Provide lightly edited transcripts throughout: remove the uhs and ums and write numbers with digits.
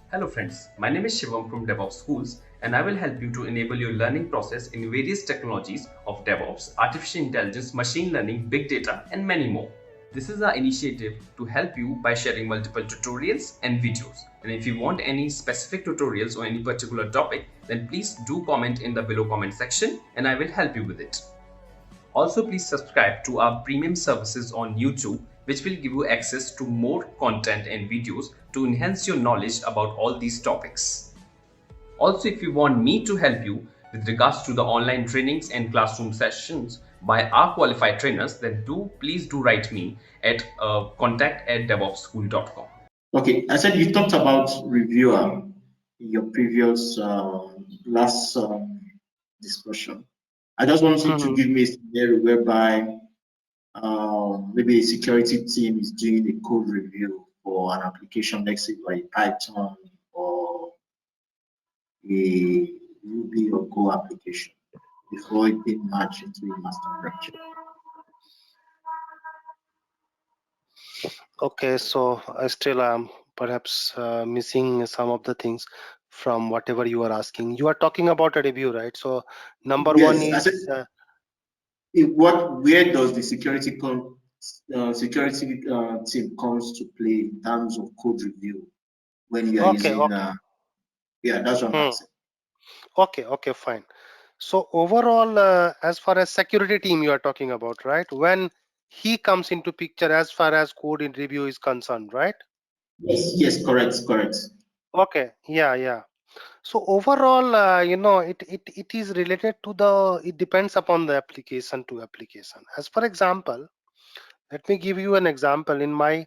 Hello friends, my name is Shivam from DevOps Schools and I will help you to enable your learning process in various technologies of DevOps, artificial intelligence, machine learning, big data and many more. This is our initiative to help you by sharing multiple tutorials and videos. And if you want any specific tutorials or any particular topic, then please do comment in the below comment section and I will help you with it. Also, please subscribe to our premium services on YouTube, which will give you access to more content and videos to enhance your knowledge about all these topics. Also, if you want me to help you with regards to the online trainings and classroom sessions by our qualified trainers, then please do write me at contact@devopsschool.com. Okay, I said you talked about reviewer in your previous last discussion. I just want you to Mhm. give me a scenario whereby maybe a security team is doing a code review for an application, let's say by Python or a Ruby or Go application before it being matched into a master branch. Okay, so I still am perhaps missing some of the things from whatever you are asking. You are talking about a review, right? So number one Yes, I said, is where does the security team comes to play in terms of code review when you are okay, using okay, yeah, that's what I'm hmm. asking. Okay, fine. So overall, as far as security team you are talking about, right? When he comes into picture as far as code in review is concerned, right? Yes, correct. Okay, yeah. So overall, it is related to it depends upon the application to application. As for example, let me give you an example. In my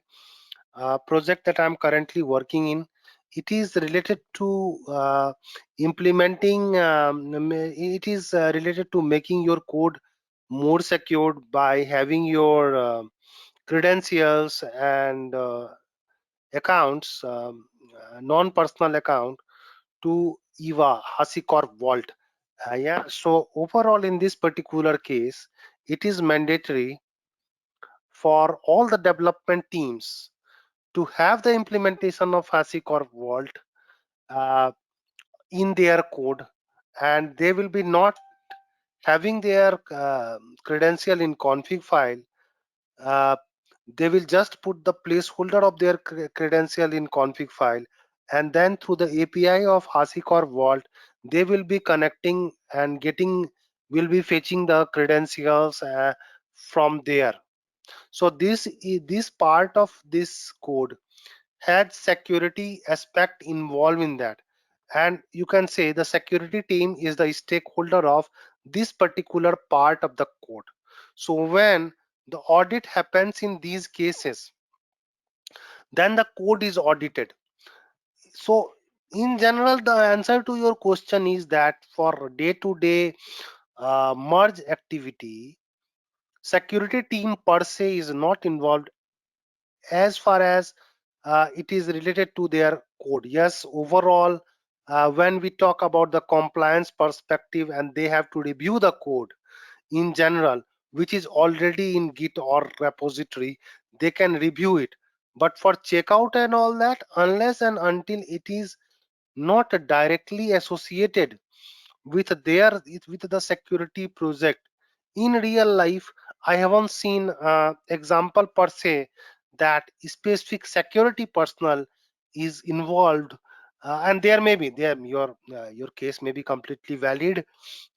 project that I'm currently working in, it is related to implementing, it is related to making your code more secured by having your credentials and accounts, non-personal account to EVA HashiCorp Vault. Yeah, so overall in this particular case, it is mandatory for all the development teams to have the implementation of HashiCorp Vault uh, in their code, and they will be not having their credential in config file. Uh, they will just put the placeholder of their credential in config file, and then through the API of HashiCorp Vault, they will be connecting and will be fetching the credentials from there. So this part of this code had security aspect involved in that, and you can say the security team is the stakeholder of this particular part of the code. So when the audit happens in these cases, then the code is audited. So in general, the answer to your question is that for day-to-day merge activity, security team per se is not involved as far as it is related to their code. Yes, overall, when we talk about the compliance perspective and they have to review the code in general, which is already in Git or repository, they can review it. But for checkout and all that, unless and until it is not directly associated with the security project in real life, I haven't seen example per se that specific security personnel is involved, and there may be there your case may be completely valid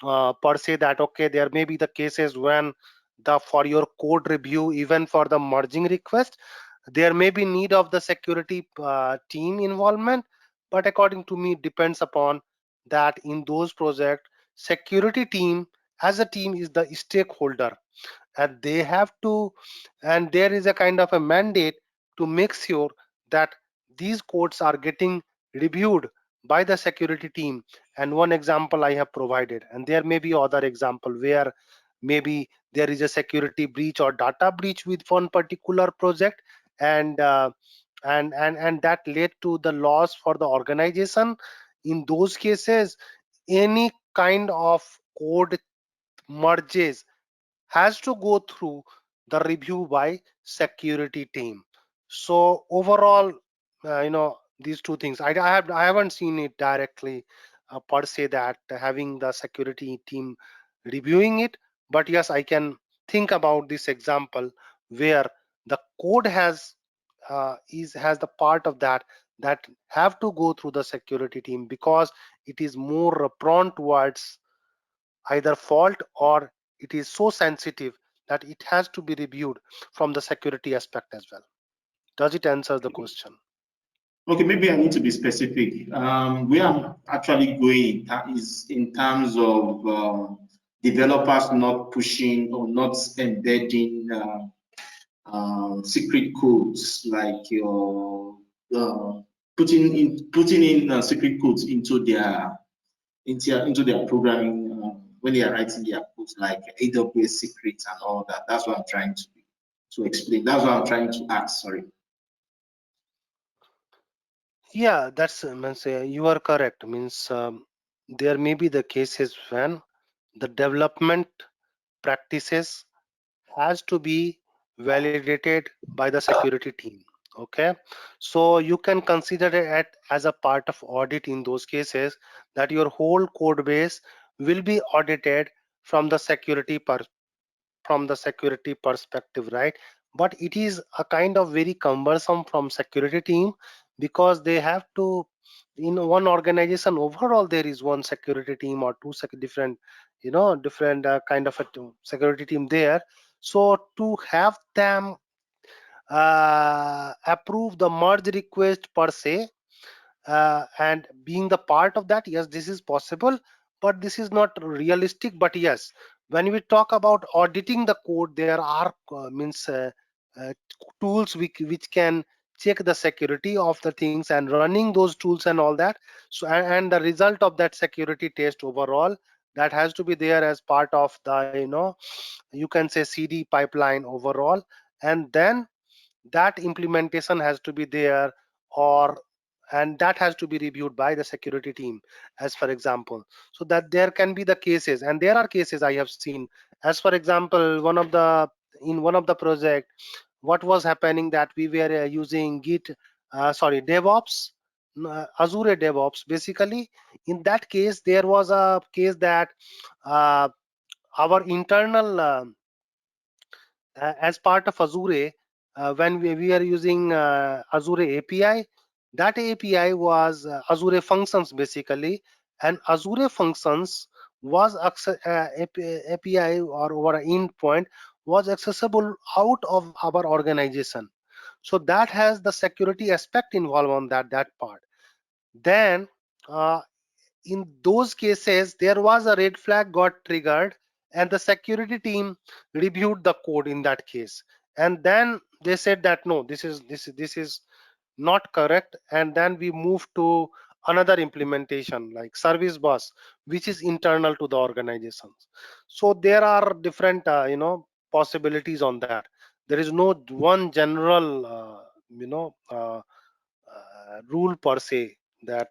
per se, that okay, there may be the cases when the for your code review, even for the merging request, there may be need of the security team involvement. But according to me, it depends upon that in those projects, security team as a team is the stakeholder, and they have to, and there is a kind of a mandate to make sure that these codes are getting reviewed by the security team. And one example I have provided, and there may be other example where maybe there is a security breach or data breach with one particular project, and and that led to the loss for the organization. In those cases, any kind of code merges has to go through the review by security team. So overall, these two things. I haven't seen it directly per se that having the security team reviewing it, but yes, I can think about this example where the code has the part of that that have to go through the security team because it is more prone towards either fault or it is so sensitive that it has to be reviewed from the security aspect as well. Does it answer the question? Okay, maybe I need to be specific. Where I'm actually going is in terms of developers not pushing or not embedding secret codes, like your putting in secret codes into their programming when they are writing their codes, like AWS secrets and all that. That's what I'm trying to explain. That's what I'm trying to ask. Sorry. Yeah, that's means you are correct. Means there may be the cases when the development practices has to be validated by the security team. Okay, so you can consider it as a part of audit in those cases that your whole code base will be audited from the security perspective, right? But it is a kind of very cumbersome from security team because they have to, in one organization overall there is one security team or two different, different kind of a security team there. So to have them approve the merge request per se, and being the part of that, yes, this is possible, but this is not realistic. But yes, when we talk about auditing the code, there are uh, tools which can check the security of the things and running those tools and all that. So and the result of that security test overall, that has to be there as part of the, you can say, CD pipeline overall. And then that implementation has to be there, or and that has to be reviewed by the security team, as for example. So that there can be the cases, and there are cases I have seen. As for example, in one of the project, what was happening that we were using DevOps, Azure DevOps basically. In that case, there was a case that uh, our internal as part of Azure, when we are using Azure API, that API was Azure Functions basically, and Azure Functions was API or over an endpoint was accessible out of our organization. So that has the security aspect involved on that part. Then uh, in those cases there was a red flag got triggered, and the security team reviewed the code in that case, and then they said that no, this is not correct. And then we moved to another implementation like service bus, which is internal to the organizations. So there are different possibilities on that. There is no one general rule per se that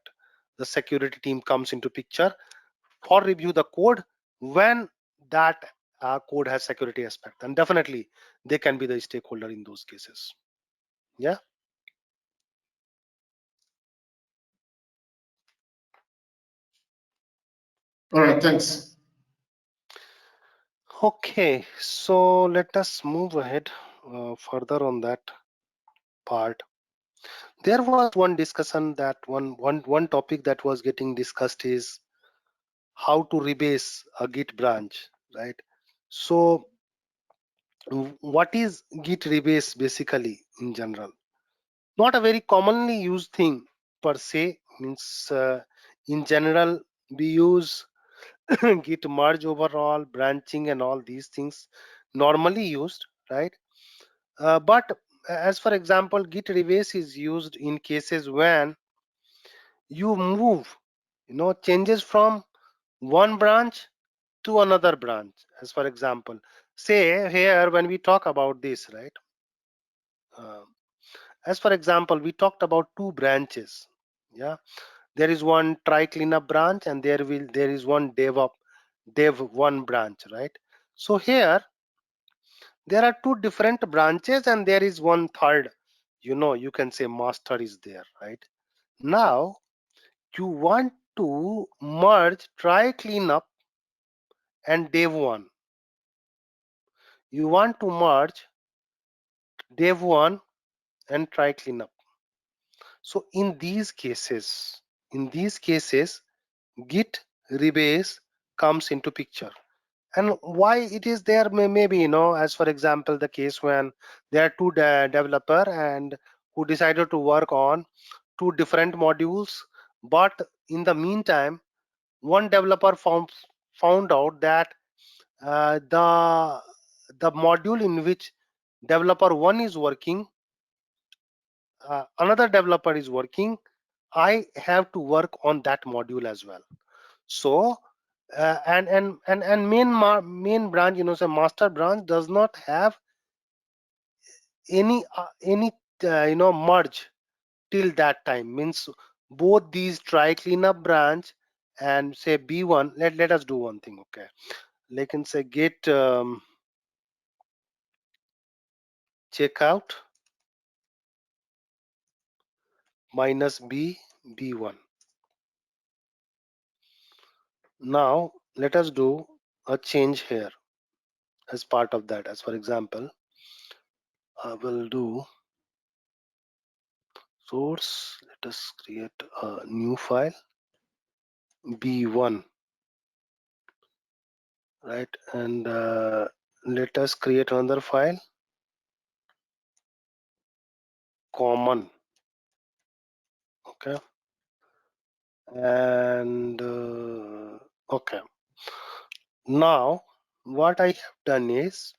the security team comes into picture for review the code when that code has security aspect, and definitely they can be the stakeholder in those cases. Yeah. All right, thanks. Okay, so let us move ahead further on that part. There was one discussion that one topic that was getting discussed is how to rebase a Git branch, right? So what is Git rebase basically in general? Not a very commonly used thing per se. Means in general we use Git merge overall, branching, and all these things normally used, right? But as for example, Git rebase is used in cases when you move, changes from one branch to another branch. As for example, say here when we talk about this, right? Uh, as for example, we talked about two branches. Yeah, there is one try cleanup branch, and there is one dev one branch, right? So here there are two different branches, and there is one third, you can say master is there, right? Now you want to merge try cleanup and dev1. You want to merge dev1 and try cleanup. So in these cases, Git Rebase comes into picture. And why it is there, maybe, you know, as for example, the case when there are two developer and who decided to work on two different modules, but in the meantime, one developer found out that the module in which developer one is working, another developer is working, I have to work on that module as well. So and main branch, you know, so master branch does not have any you know, merge till that time. Means both these try cleanup branch and say b1, let us do one thing. Okay, they can say git checkout minus b1. Now let us do a change here as part of that. As for example, I will do source, let us create a new file b1, right? And let us create another file common. Okay, and okay, now what I have done is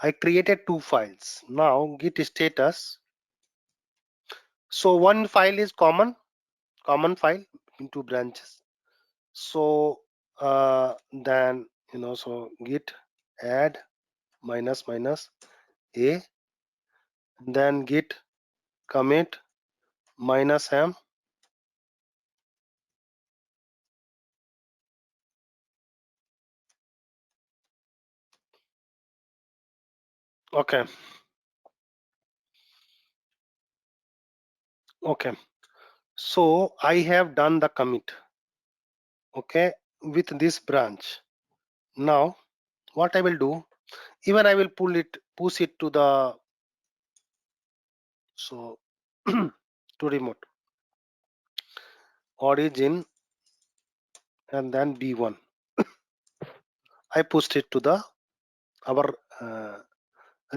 I created two files. Now git status, so one file is common file in two branches. So then, you know, so git add minus minus a, then git commit minus m. Okay, okay, so I have done the commit, okay, with this branch. Now what I will do, even I will push it to the, so to remote origin and then b1. I pushed it to the our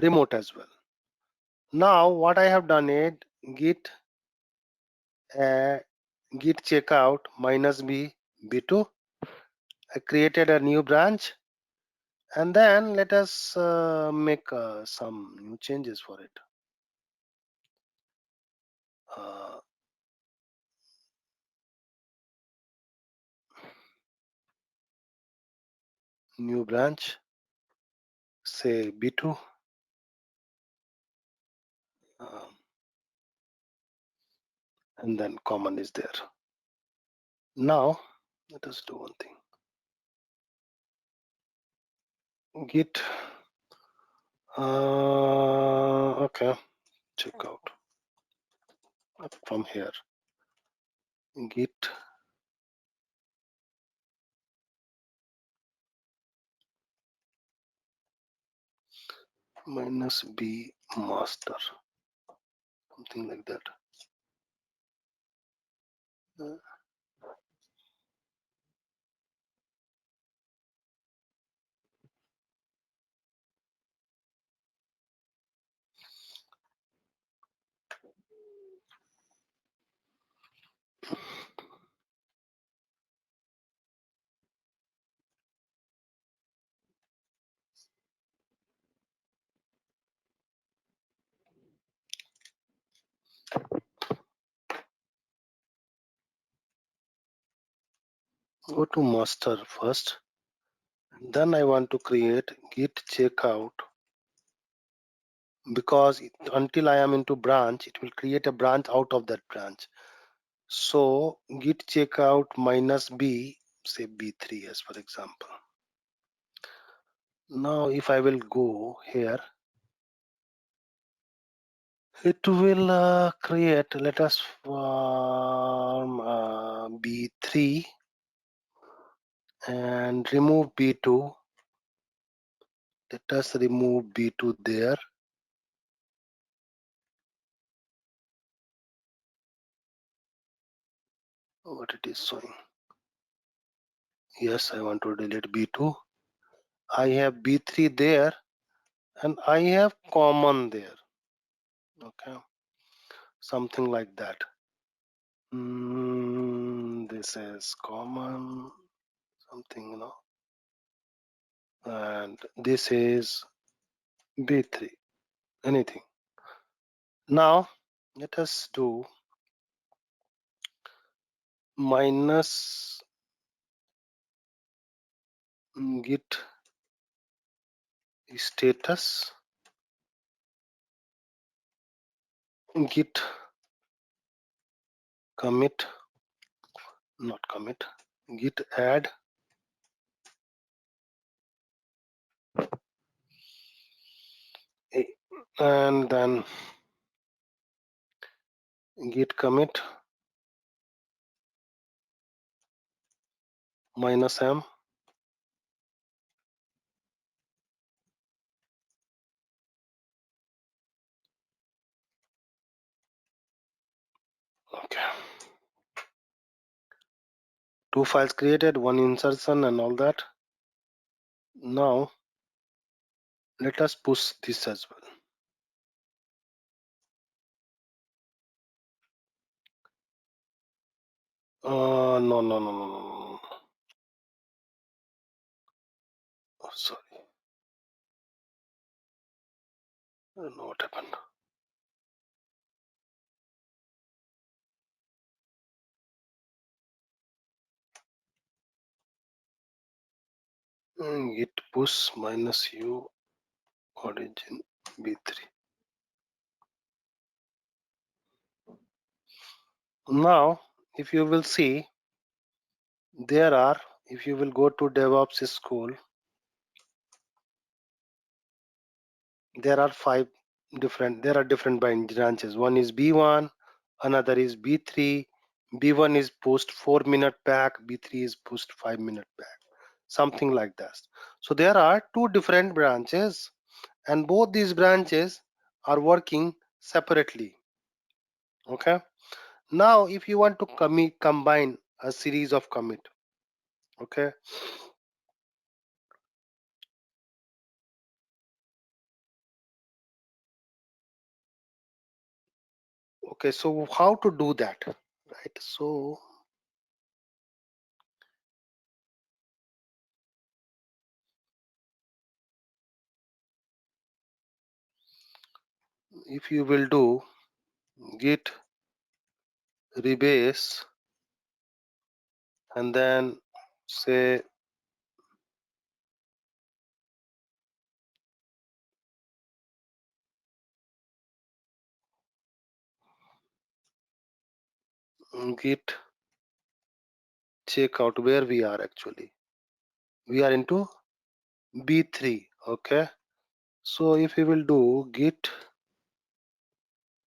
remote as well. Now what I have done is git git checkout minus b2. I created a new branch, and then let us make some new changes for it. New branch, say b2, and then common is there. Now let us do one thing. Git okay, check out from here, git minus b master, something like that. Go to master first, then I want to create git checkout, because until I am into branch, it will create a branch out of that branch. So git checkout minus b, say b3 as for example. Now if I will go here, It will create, let us form B3 and remove B2. Let us remove B2 there. What it is showing? Yes, I want to delete B2. I have B3 there and I have common there. Okay, something like that. This is common, something, you know, and this is B3, anything. Now let us do minus git status, git commit, not commit, git add, and then git commit minus m. Okay, 2 files created, 1 insertion and all that. Now let us push this as well. No. Oh, sorry. I don't know what happened. Git push minus u origin b3. Now, if you will see, there are, if you will go to DevOps school, there are different branches. One is B1, another is B3. B1 is post 4-minute back, B3 is post 5-minute back, something like that. So there are 2 different branches, and both these branches are working separately. Okay, now if you want to combine a series of commit, okay, so how to do that, right? So if you will do git rebase and then say git check out, where we are actually, we are into B3. Okay, so if we will do git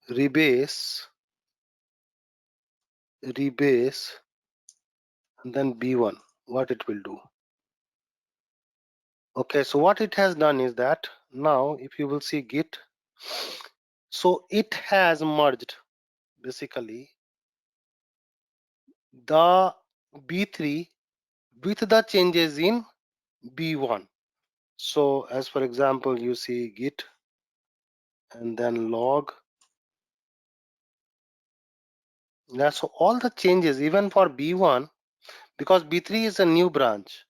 rebase and then B1, what it will do? Okay, so what it has done is that now if you will see git, so it has merged basically the B3 with the changes in B1. So as for example, you see git and then log. Yeah, so all the changes even for B1, because B3 is a new branch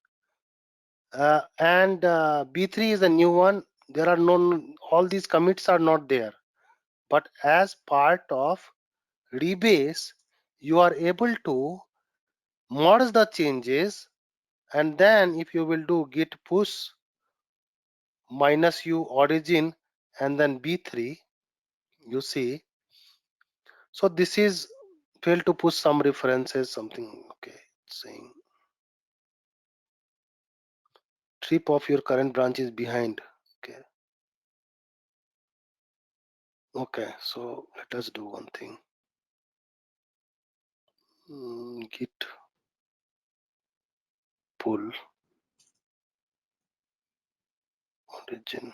and B3 is a new one, there are no, all these commits are not there, but as part of rebase you are able to merge the changes, and then if you will do git push minus u origin and then B3, you see, so this is failed to push some references, something. Okay, saying trip of your current branch is behind. Okay, Okay, so let us do one thing. Git pull origin.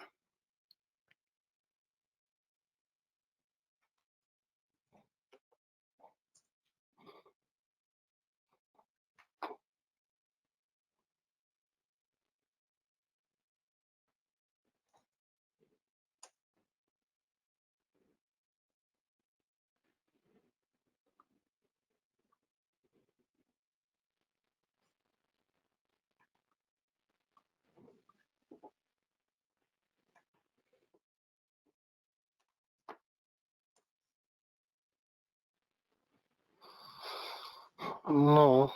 No,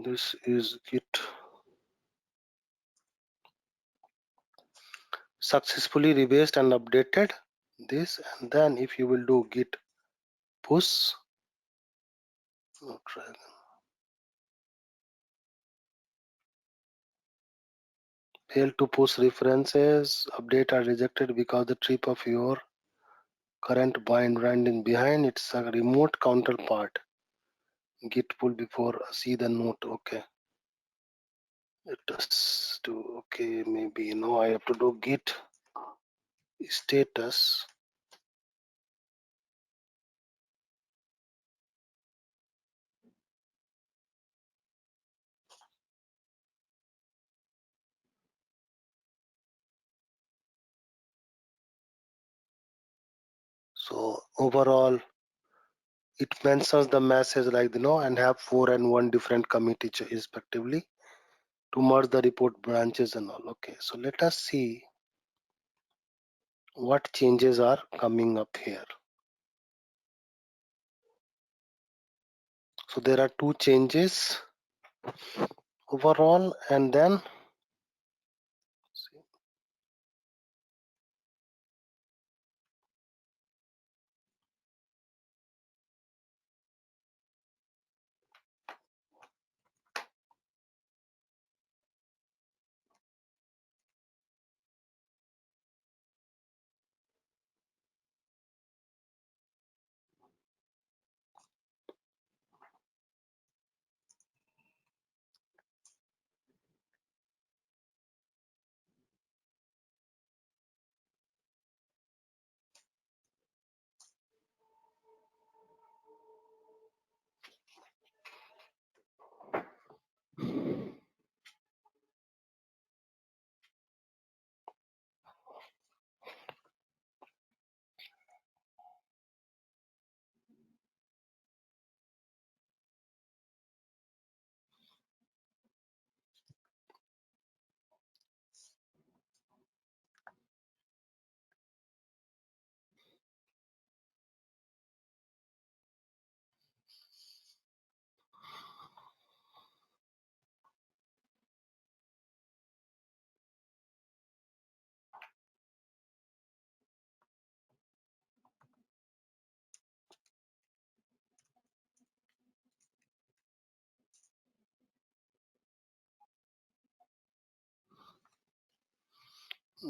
this is Git successfully rebased and updated this, and then if you will do git push, no, try again. Fail to push references, update are rejected because the trip of your current bind running behind its a remote counterpart. Git pull before see the note. Okay, let us do. Okay, maybe no, I have to do git status. So overall, it mentions the message like and have 4 and 1 different commit each respectively to merge the report branches and all. Okay, so let us see what changes are coming up here. So there are 2 changes overall, and then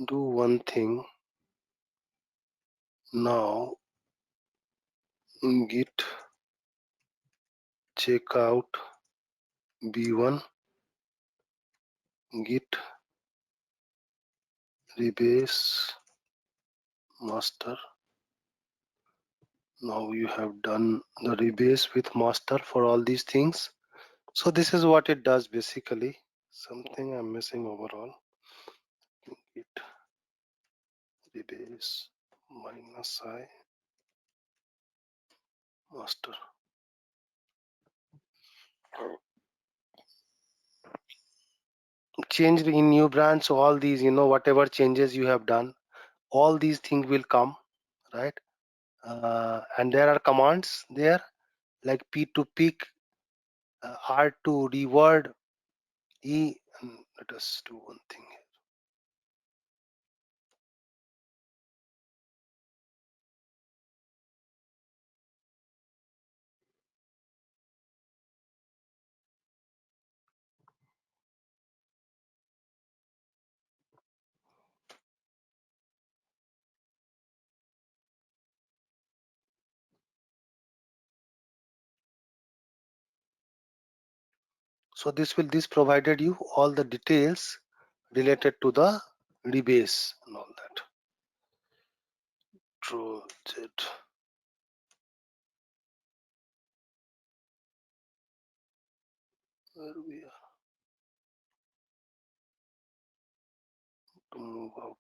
do one thing now. Git checkout b1 git rebase master. Now you have done the rebase with master for all these things. So this is what it does basically. Something I'm missing overall. Git rebase -i master. Changed in new branch, so all these whatever changes you have done, all these things will come, right? And there are commands there like p to pick, r to reword, e. Let us do one thing here. So this provided you all the details related to the rebase and all that. True. Where we are to move out.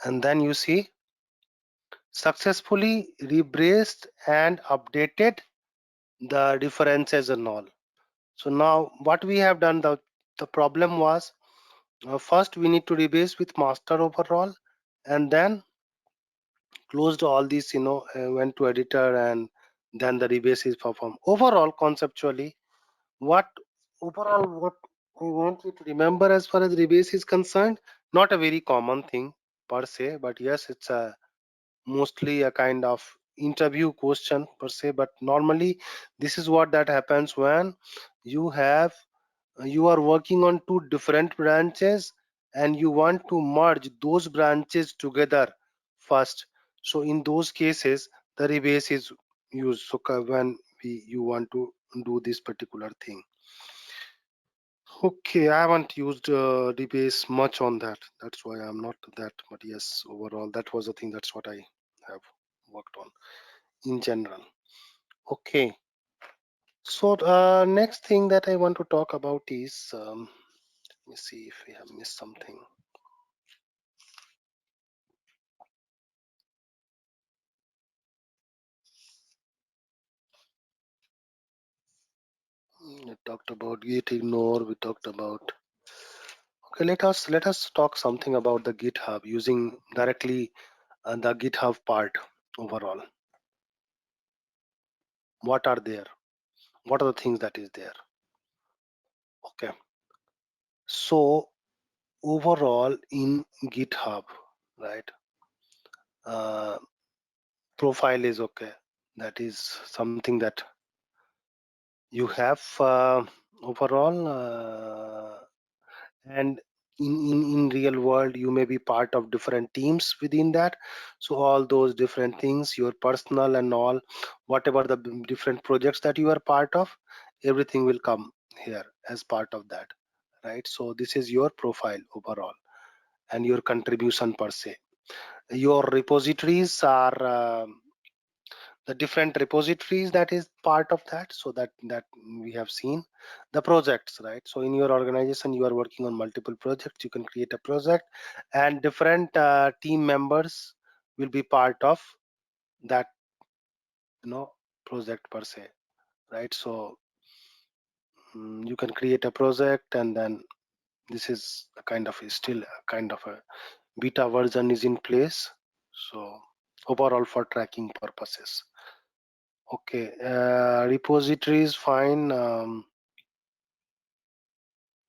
And then you see successfully rebraced and updated the references and all. So now what we have done, the problem was first we need to rebase with master overall, and then closed all these, went to editor, and then the rebase is performed. Overall, conceptually, what what I want you to remember as far as rebase is concerned, not a very common thing per se, but yes, it's a mostly a kind of interview question per se. But normally this is what that happens when you are working on two different branches and you want to merge those branches together first. So in those cases the rebase is used. So when you want to do this particular thing. Okay, I haven't used rebase much on that, that's why I'm not that, but yes, overall that was the thing, that's what I have worked on in general. Okay, so next thing that I want to talk about is let me see if we have missed something. We talked about git ignore, we talked about. Okay, let us talk something about the GitHub using directly the GitHub part overall. What are there? What are the things that is there? Okay, so overall in GitHub, right? Profile is okay. That is something that you have overall, and in real world you may be part of different teams within that. So all those different things, your personal and all, whatever the different projects that you are part of, everything will come here as part of that, right? So this is your profile overall and your contribution per se. Your repositories are the different repositories that is part of that, so that we have seen the projects, right? So in your organization you are working on multiple projects, you can create a project and different team members will be part of that project per se, right? So you can create a project, and then this is a kind of still a kind of a beta version is in place, so overall for tracking purposes. Okay, repositories, fine.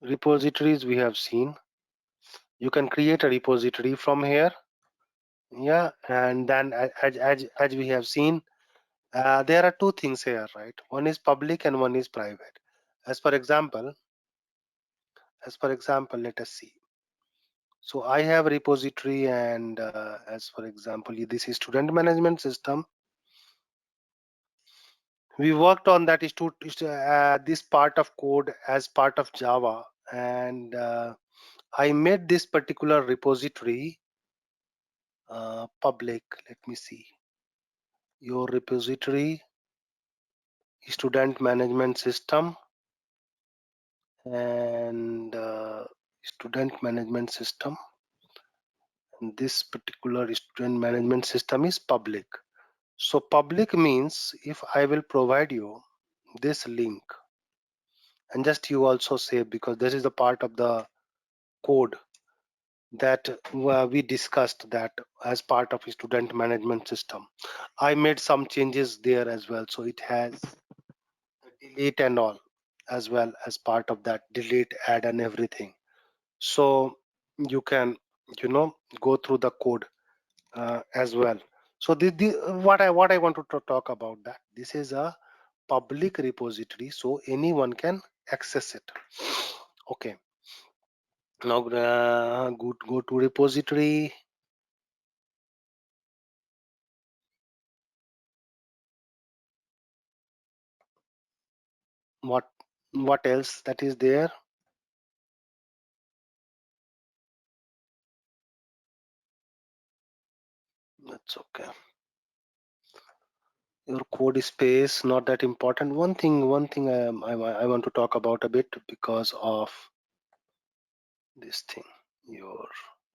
Repositories we have seen. You can create a repository from here. Yeah, and then as we have seen, there are two things here, right? One is public and one is private. As for example, let us see. So I have a repository, and as for example, this is student management system. We worked on that this part of code as part of Java, and I made this particular repository public. Let me see. Your repository, student management system, and student management system. And this particular student management system is public. So public means if I will provide you this link, and just you also save, because this is the part of the code that we discussed that as part of student management system. I made some changes there as well, so it has delete and all as well as part of that, delete, add, and everything. So you can go through the code as well. So what I want to talk about that, this is a public repository, so anyone can access it. Okay, now go to repository. what else that is there? That's okay. Your code space not that important. One thing I want to talk about a bit because of this thing, your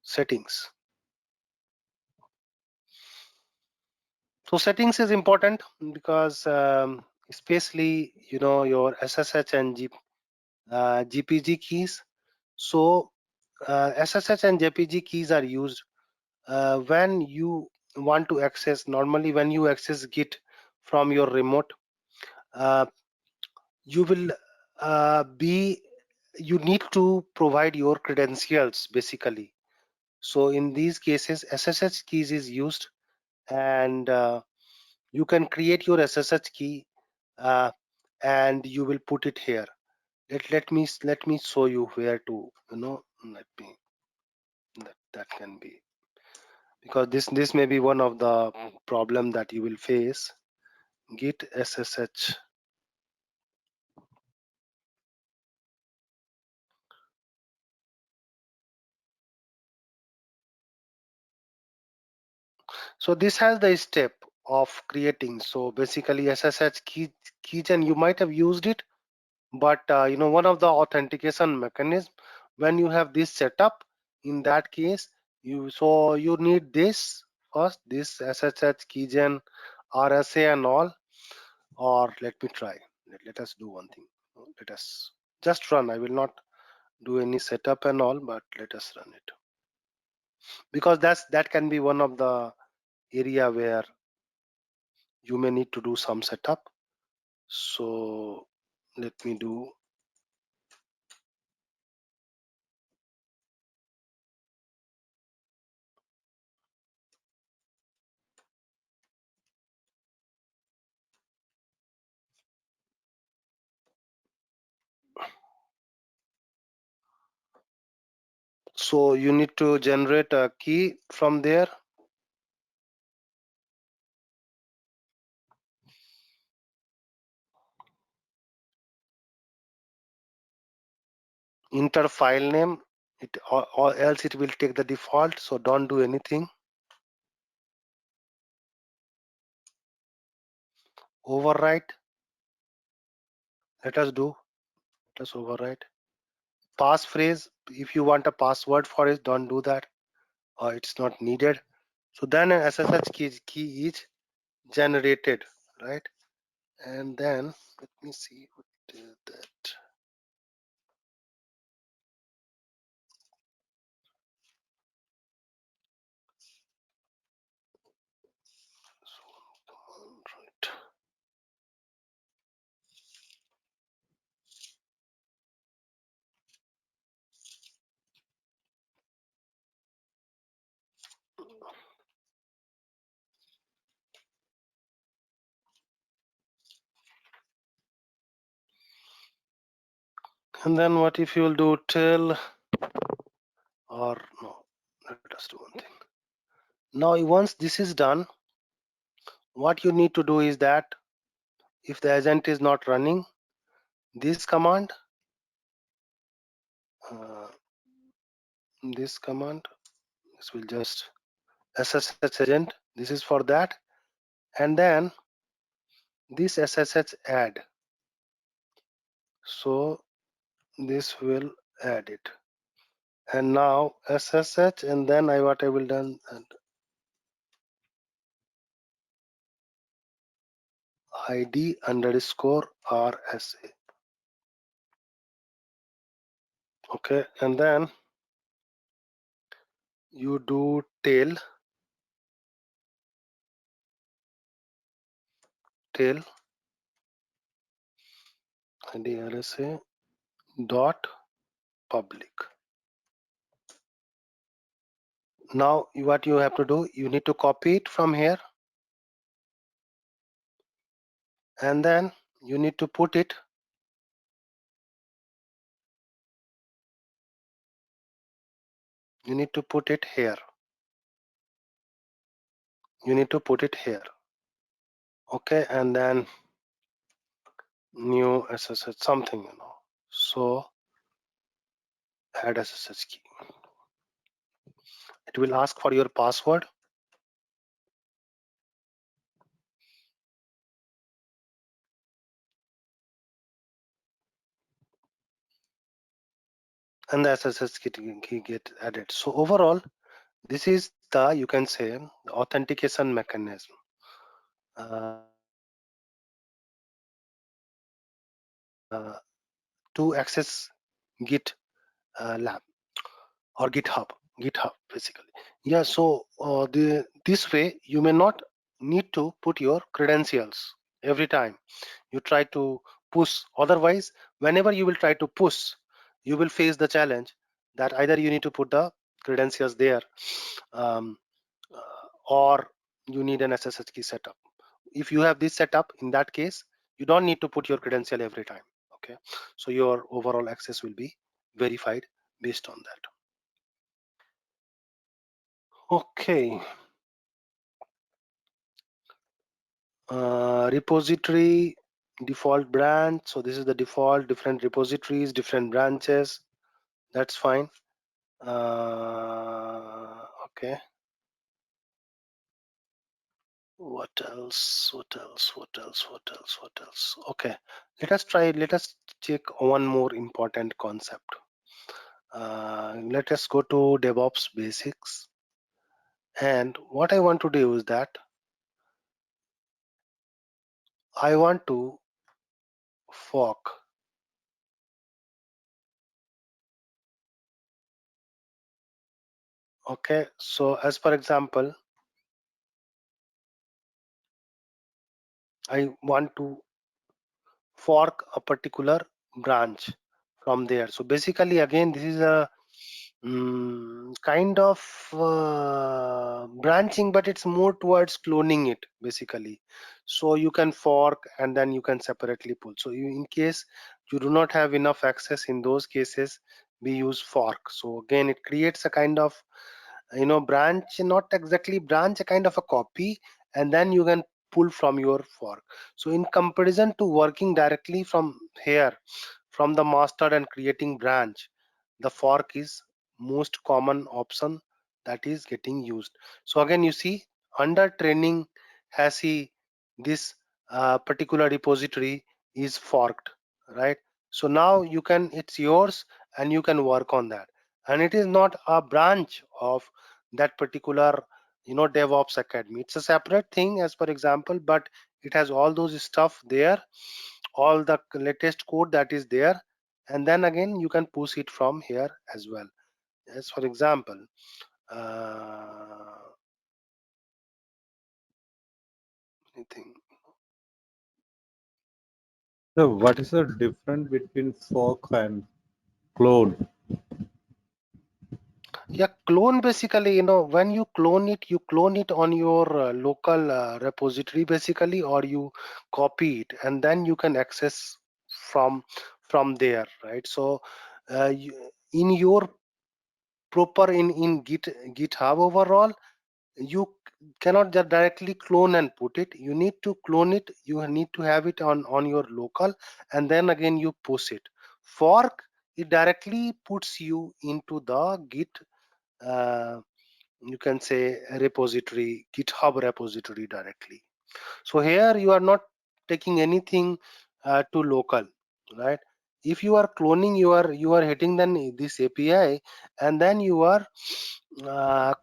settings. So settings is important because especially your SSH and GPG keys. So SSH and GPG keys are used when you want to access, normally when you access Git from your remote, you will you need to provide your credentials basically. So in these cases SSH keys is used, and you can create your SSH key uh, and you will put it here. Let me show you where to, let me, that can be, because this may be one of the problem that you will face. Git SSH. So this has the step of creating. So basically SSH keygen, you might have used it, but one of the authentication mechanism, when you have this setup, in that case you need this first, this SSH keygen, RSA and all. Or let me try, let us do one thing. Let us just run. I will not do any setup and all, but let us run it, because that can be one of the area where you may need to do some setup. So let me do. So you need to generate a key from there. Enter file name, or else it will take the default, so don't do anything. Overwrite, let us overwrite. Passphrase, if you want a password for it, don't do that, or it's not needed. So then an SSH key is generated, right? And then let me see what is that. Right. And then what if you will do till, or no, let us do one thing. Now once this is done, what you need to do is that if the agent is not running, this command, uh, this will just SSH agent, this is for that, and then this SSH add, so this will add it. And now SSH, and then what I will done, and ID underscore RSA. Okay, and then you do tail ID RSA dot public. Now what you have to do, you need to copy it from here, and then you need to put it here. Okay, and then new SSH something, you know. So add SSH key. It will ask for your password. And the SSH key get added. So overall, this is the, you can say, the authentication mechanism to access Git lab or GitHub basically. Yeah, so this way you may not need to put your credentials every time you try to push. Otherwise, whenever you will try to push, you will face the challenge that either you need to put the credentials there, um, or you need an SSH key setup. If you have this setup, in that case, you don't need to put your credential every time. Okay, so your overall access will be verified based on that. Okay, repository default branch. So this is the default, different repositories, different branches. That's fine. Okay. What else? What else? What else? What else? What else? Okay. Let us check one more important concept. Let us go to DevOps basics. And what I want to do is that I want to fork. Okay. So as for example, I want to fork a particular branch from there. So basically, again, this is a kind of branching, but it's more towards cloning it basically. So you can fork and then you can separately pull. So in case you do not have enough access, in those cases we use fork. So again, it creates a kind of, you know, branch, not exactly branch, a kind of a copy, and then you can pull from your fork. So in comparison to working directly from here, from the master and creating branch, the fork is most common option that is getting used. So again, you see under training has he, this particular repository is forked, right? So now you can, it's yours and you can work on that, and it is not a branch of that particular, you know, DevOps Academy. It's a separate thing as per example, but it has all those stuff there, all the latest code that is there, and then again you can push it from here as well. As for example, anything. So what is the difference between fork and clone? Yeah, clone basically, you know, when you clone it on your local repository basically, or you copy it and then you can access from there, right? So in your proper in GitHub overall, you cannot just directly clone and put it. You need to clone it, you need to have it on your local, and then again you push it. Fork, it directly puts you into the Git, uh, you can say repository, GitHub repository directly. So here you are not taking anything to local, right? If you are cloning, you are hitting then this API, and then you are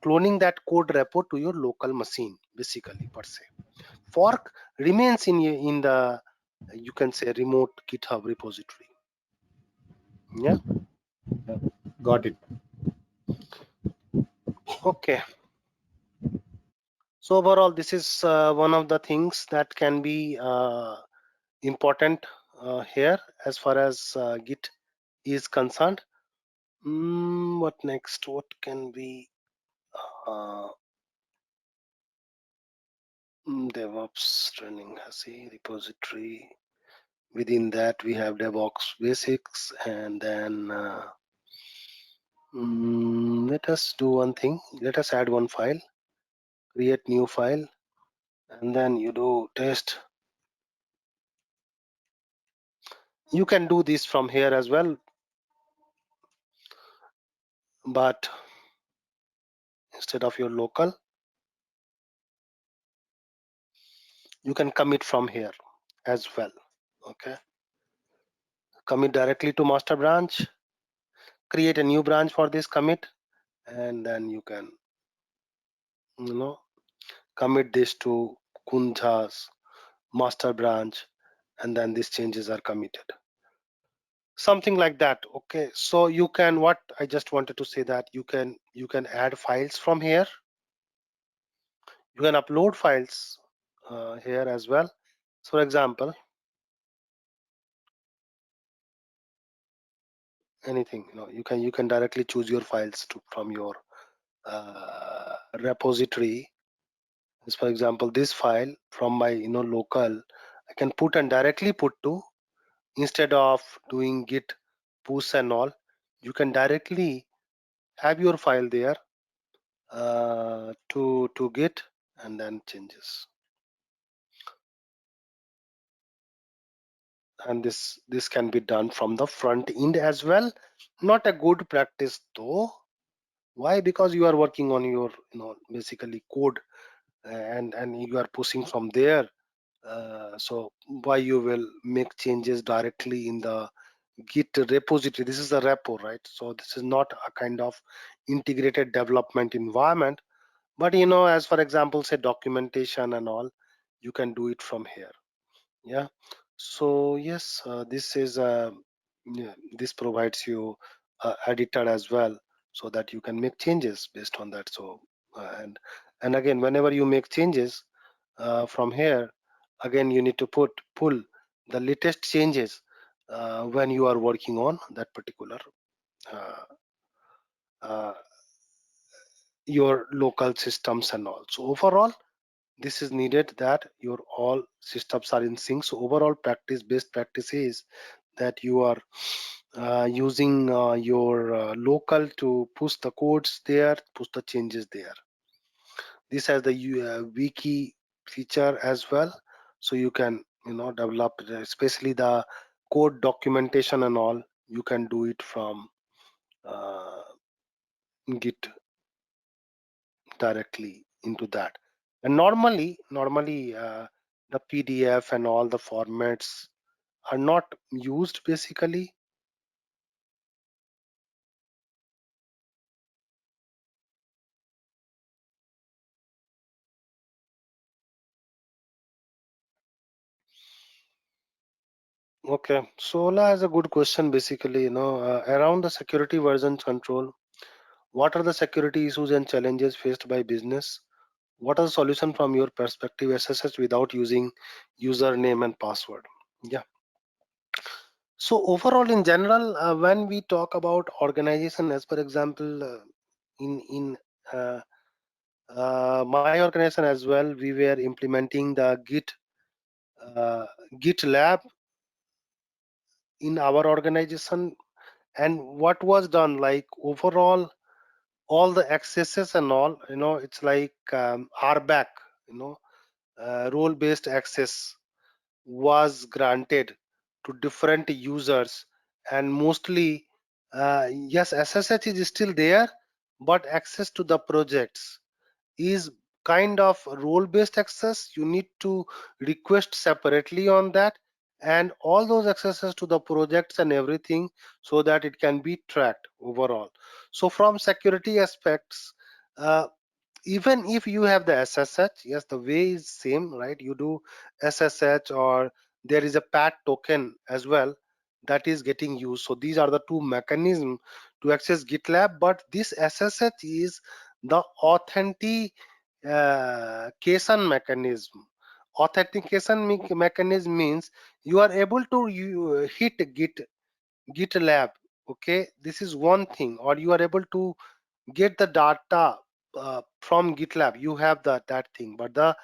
cloning that code repo to your local machine basically per se. Fork remains in the, you can say, remote GitHub repository. Yeah. Got it. Okay. So overall, this is one of the things that can be important here as far as Git is concerned. What next? What can be uh, DevOps training has a repository. Within that, we have DevOps basics, and then let us do one thing. Let us add one file, create new file, and then you do test You can do this from here as well, but instead of your local, you can commit from here as well. Okay, commit directly to master branch, create a new branch for this commit, and then you can, you know, commit this to Kunja's master branch, and then these changes are committed, something like that. Okay, so you can, what I just wanted to say, that you can add files from here, you can upload files here as well. So for example, anything, you can directly choose your files from your repository. As for example, this file from my local, I can put and directly put to, instead of doing git push and all, you can directly have your file there to git, and then changes. And this can be done from the front end as well. Not a good practice though. Why? Because you are working on your basically code, and you are pushing from there. So why you will make changes directly in the git repository? This is a repo, right? So this is not a kind of integrated development environment. But as for example, say documentation and all, you can do it from here. Yeah. So yes, this is yeah, this provides you editor as well, so that you can make changes based on that. So and again, whenever you make changes from here, again you need to pull the latest changes when you are working on that particular uh, uh, your local systems and all. So overall, this is needed that your all systems are in sync. So overall best practice is that you are using your local to push the codes there, push the changes there. This has the wiki feature as well, so you can develop especially the code documentation and all. You can do it from uh, git directly into that. And normally the PDF and all the formats are not used basically. Okay, so Ola has a good question basically, around the security version control. What are the security issues and challenges faced by business? What are the solution from your perspective? SSH without using username and password. Yeah. So overall, in general, when we talk about organization, as per example, in uh, my organization as well, we were implementing the uh, Git lab in our organization. And what was done, like overall, all the accesses and all, it's like RBAC, role based access was granted to different users. And mostly, yes, SSH is still there, but access to the projects is kind of role based access. You need to request separately on that, and all those accesses to the projects and everything, so that it can be tracked overall. So from security aspects, uh, even if you have the SSH, yes, the way is same, right? You do SSH, or there is a pat token as well that is getting used. So these are the two mechanisms to access GitLab. But this SSH is the authentication mechanism. Authentication mechanism means you are able to hit GitLab. Okay, this is one thing. Or you are able to get the data from GitLab. You have that thing. But the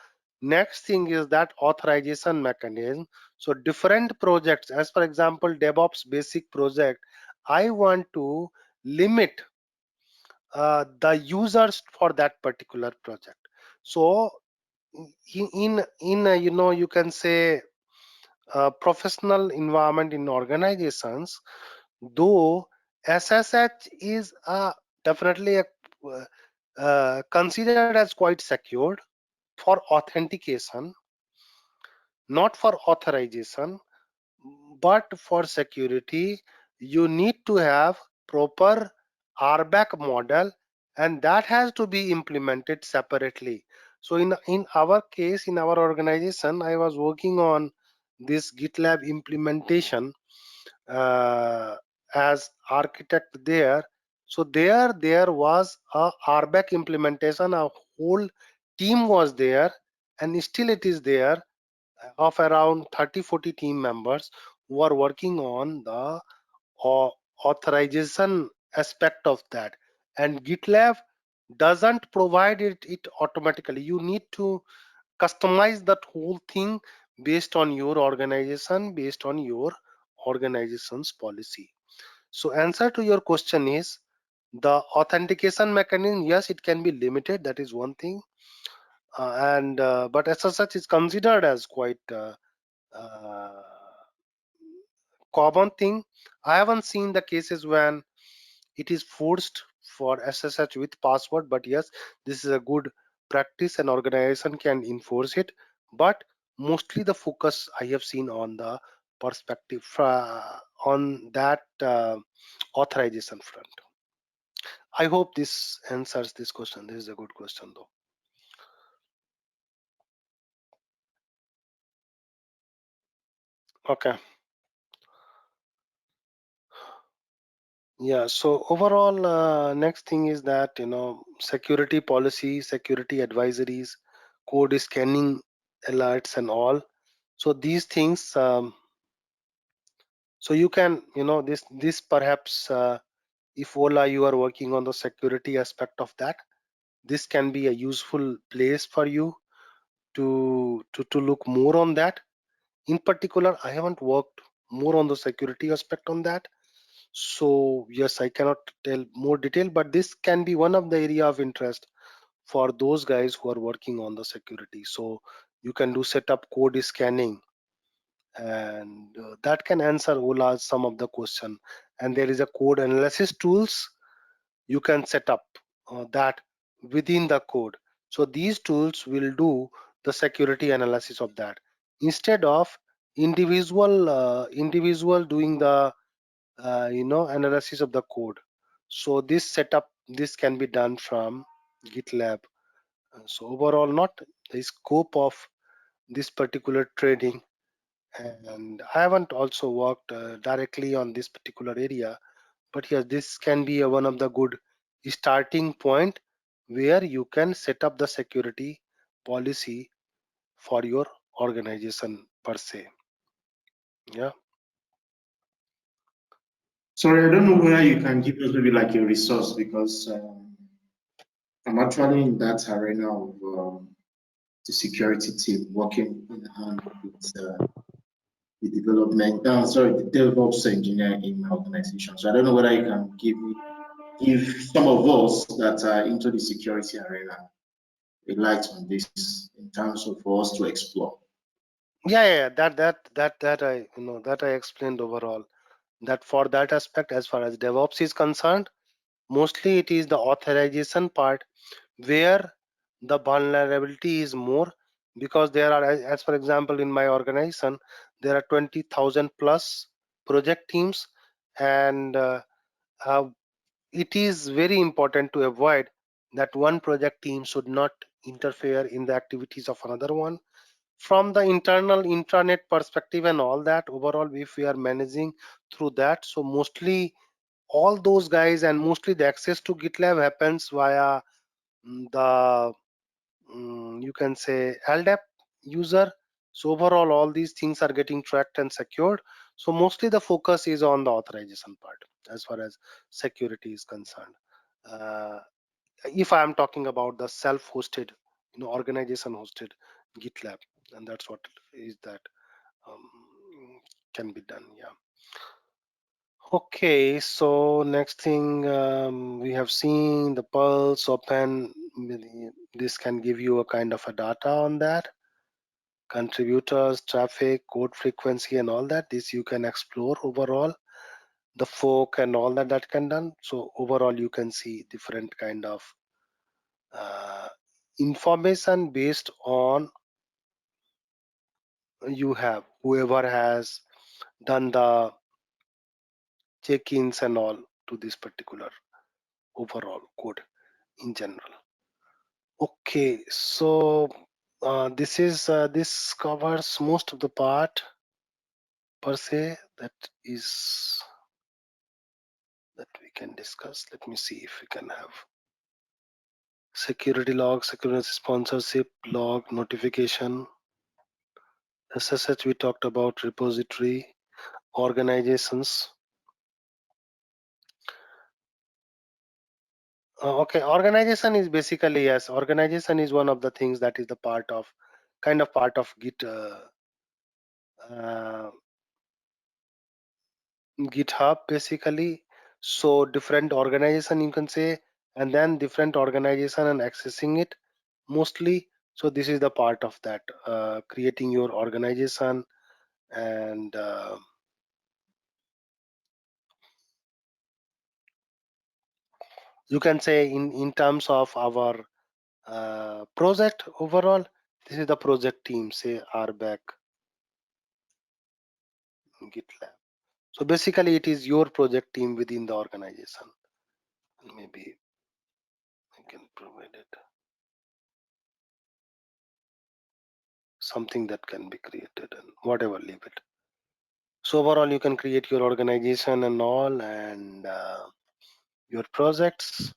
next thing is that authorization mechanism. So different projects, as for example DevOps basic project, I want to limit the users for that particular project. So in you can say professional environment in organizations, though SSH is definitely considered as quite secured for authentication, not for authorization, but for security. You need to have proper RBAC model, and that has to be implemented separately. So in our case, in our organization, I was working on this GitLab implementation as architect there. So there was a RBAC implementation. A whole team was there, and still it is there, of around 30-40 team members who are working on the authorization aspect of that. And GitLab doesn't provide it automatically. You need to customize that whole thing based on your organization, based on your organization's policy. So answer to your question is, the authentication mechanism, yes, it can be limited, that is one thing, but as such is considered as quite uh, common thing. I haven't seen the cases when it is forced for SSH with password, but yes, this is a good practice and organization can enforce it. But mostly the focus I have seen on the perspective on that authorization front. I hope this answers this question. This is a good question though. Okay. Yeah, so overall, next thing is that, security policy, security advisories, code scanning alerts and all. So these things, so you can, this perhaps, if Ola, you are working on the security aspect of that, this can be a useful place for you to look more on that. In particular, I haven't worked more on the security aspect on that. So yes, I cannot tell more detail, but this can be one of the area of interest for those guys who are working on the security. So you can do setup code scanning, and that can answer Ola some of the question. And there is a code analysis tools you can set up that within the code. So these tools will do the security analysis of that instead of individual doing the analysis of the code. So this setup, this can be done from GitLab. So overall, not the scope of this particular training, and I haven't also worked directly on this particular area, but yes, this can be one of the good starting point where you can set up the security policy for your organization per se. Yeah. Sorry, I don't know whether you can give us maybe like a resource, because I'm actually in that arena of the security team working in hand with the development, the DevOps engineer in my organization. So I don't know whether you can give some of us that are into the security arena a light on this in terms of for us to explore. Yeah. That I explained overall. That for that aspect, as far as DevOps is concerned, mostly it is the authorization part where the vulnerability is more, because there are, as for example, in my organization, there are 20,000 plus project teams, and uh, it is very important to avoid that one project team should not interfere in the activities of another one. From the internal intranet perspective and all that, overall, if we are managing through that, so mostly all those guys, and mostly the access to GitLab happens via the you can say LDAP user. So overall, all these things are getting tracked and secured. So mostly the focus is on the authorization part as far as security is concerned. uh, if I am talking about the self-hosted, organization hosted GitLab, and that's what is that um, can be done. Yeah. Okay, so next thing, we have seen the Pulse Open. This can give you a kind of a data on that. contributors, traffic, code frequency, and all that. This you can explore overall, the fork and all that can done. So overall, you can see different kind of information based on you have whoever has done the check-ins and all to this particular overall code in general. Okay, so this covers most of the part per se that is that we can discuss. Let me see if we can have security log, security sponsorship log, notification, SSH we talked about, repository, organizations. Okay, organization is basically, yes, organization is one of the things that is the part of part of Git GitHub basically. So different organization you can say, and then different organization and accessing it mostly. So this is the part of that, creating your organization and you can say in terms of our project overall, this is the project team, say RBAC GitLab. So basically it is your project team within the organization. Maybe I can provide it something that can be created and whatever, leave it. So overall you can create your organization and all, and your projects.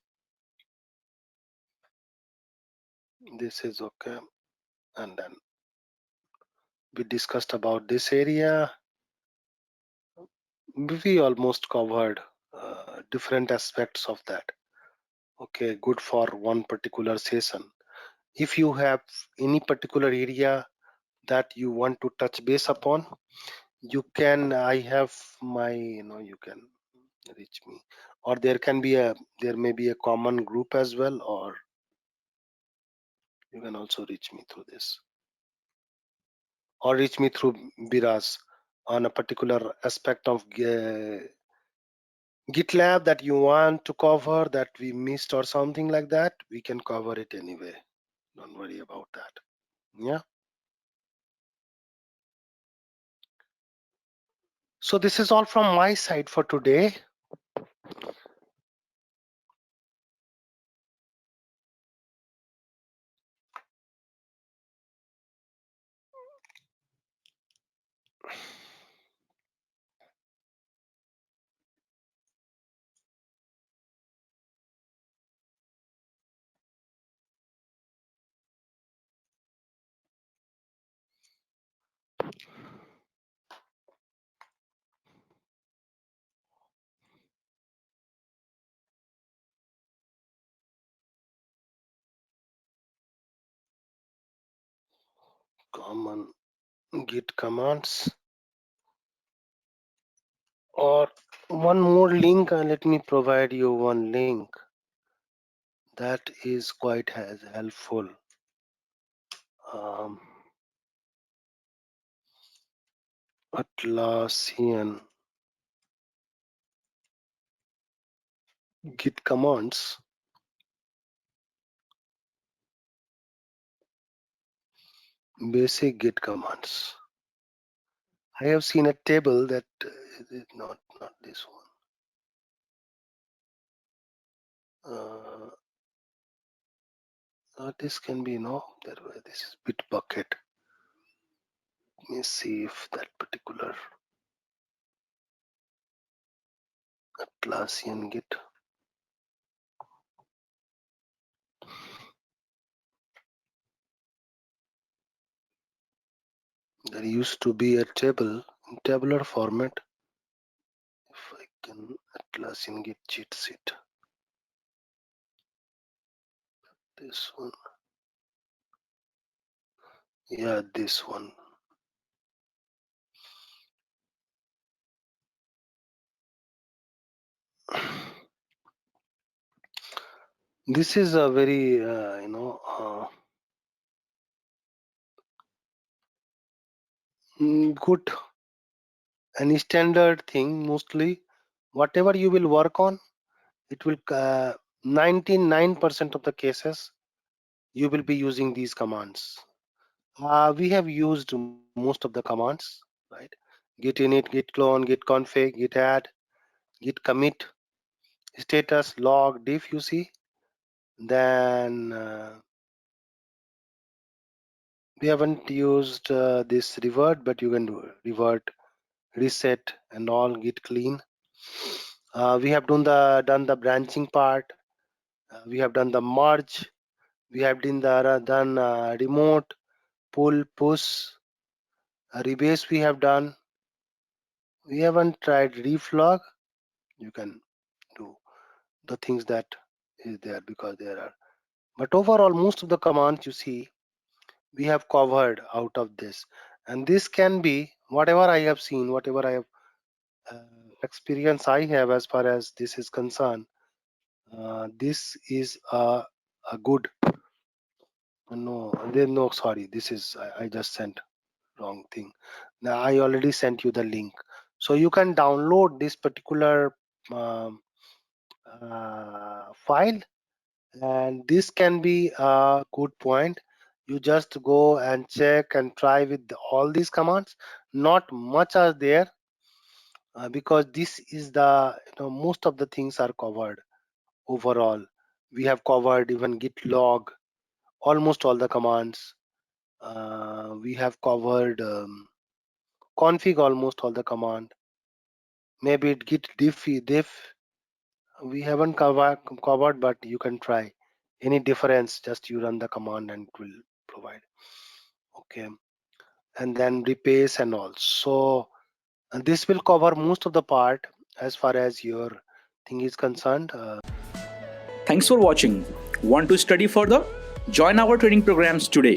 This is okay. And then we discussed about this area. We almost covered different aspects of that. Okay, good for one particular session. If you have any particular area that you want to touch base upon, you can, I have my, you can reach me, or there may be a common group as well, or you can also reach me through this, or reach me through Biraz on a particular aspect of GitLab that you want to cover that we missed or something like that. We can cover it anyway. Don't worry about that. Yeah. So this is all from my side for today. Common Git commands, or one more link. Let me provide you one link that is quite helpful. Atlassian Git commands. Basic Git commands. I have seen a table that is not this one. This can be this is Bitbucket. Let me see if that particular Atlassian Git. There used to be a table in tabular format. If I can, Atlassian Git cheat sheet. This one. Yeah, this one. This is a very Good. Any standard thing, mostly whatever you will work on, it will 99% of the cases you will be using these commands. We have used most of the commands, right? Git init, git clone, git config, git add, git commit, status, log, diff, you see. Then we haven't used this revert, but you can do revert, reset, and all, git clean. We have done the branching part. We have done the merge. We have done remote, pull, push, rebase. We have done. We haven't tried reflog. You can do the things that is there because there are. But overall, most of the commands you see, we have covered out of this. And this can be whatever I have seen, whatever I have experience I have as far as this is concerned. This is a good. No, no, sorry. This is I just sent wrong thing. Now I already sent you the link, so you can download this particular file, and this can be a good point. You just go and check and try with all these commands. Not much are there because this is the most of the things are covered overall. We have covered even git log, almost all the commands. We have covered config, almost all the command. Maybe it git diff we haven't covered, but you can try. Any difference, just you run the command and it will provide. Okay, and then replace and all. So and this will cover most of the part as far as your thing is concerned. Thanks for watching. Want to study further? Join our training programs today.